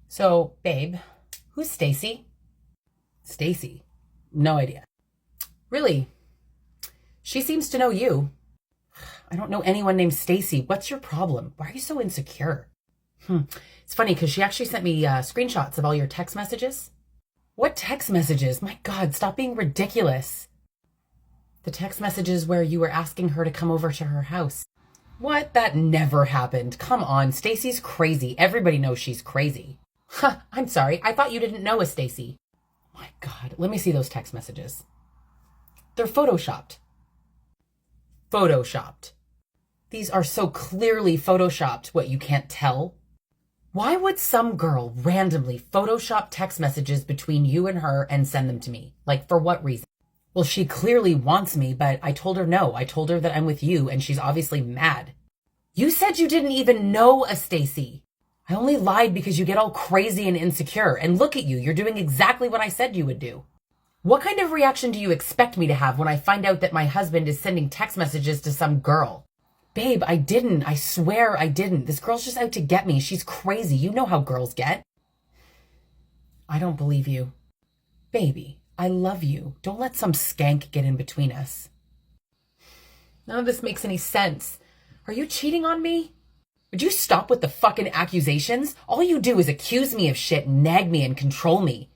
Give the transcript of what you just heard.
So, babe, who's Stacy? Stacy? No idea. Really? She seems to know you. I don't know anyone named Stacy. What's your problem? Why are you so insecure? It's funny because she actually sent me screenshots of all your text messages. What text messages? My God, stop being ridiculous. The text messages where you were asking her to come over to her house. What? That never happened. Come on, Stacy's crazy. Everybody knows she's crazy. I'm sorry. I thought you didn't know a Stacy. My God, let me see those text messages. They're photoshopped. Photoshopped. These are so clearly photoshopped. What, you can't tell? Why would some girl randomly Photoshop text messages between you and her and send them to me? Like, for what reason? Well, she clearly wants me, but I told her no. I told her that I'm with you, and she's obviously mad. You said you didn't even know a Stacy. I only lied because you get all crazy and insecure. And look at you. You're doing exactly what I said you would do. What kind of reaction do you expect me to have when I find out that my husband is sending text messages to some girl? Babe, I didn't. I swear I didn't. This girl's just out to get me. She's crazy. You know how girls get. I don't believe you. Baby, I love you. Don't let some skank get in between us. None of this makes any sense. Are you cheating on me? Would you stop with the fucking accusations? All you do is accuse me of shit, nag me, and control me.